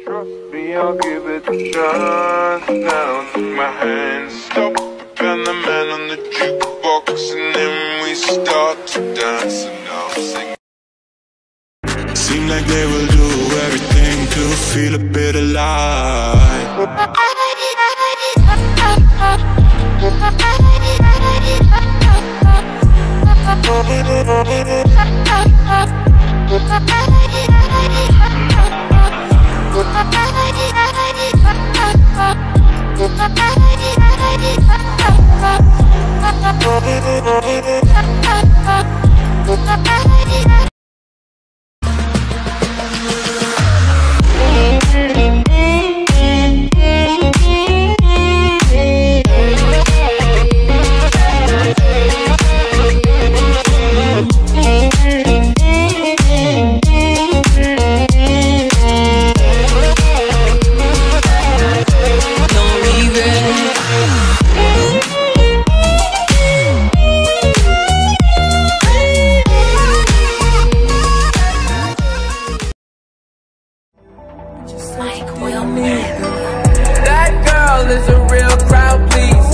Trust me, I'll give it a shot. Now take my hand, stop, and the man on the jukebox, and then we start to dance, and I'll sing. Seem like they will do everything to feel a bit alive. That girl is a real crowd, please.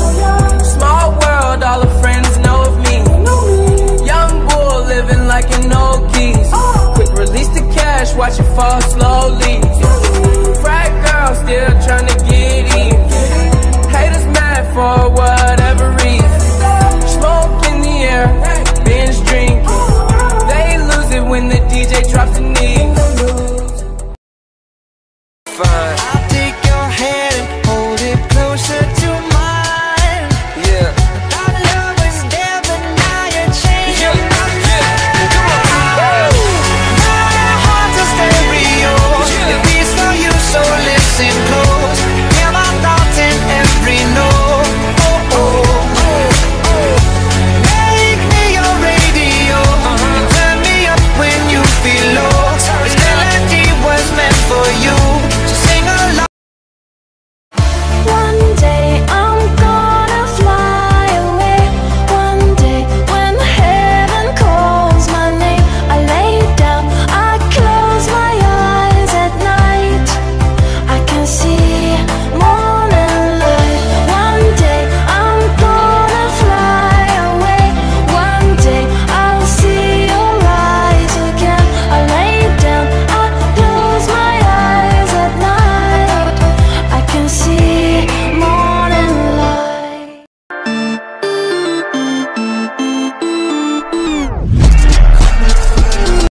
Small world, all her friends know of me. Young bull living like an old geese. Quick release the cash, watch it fall slowly.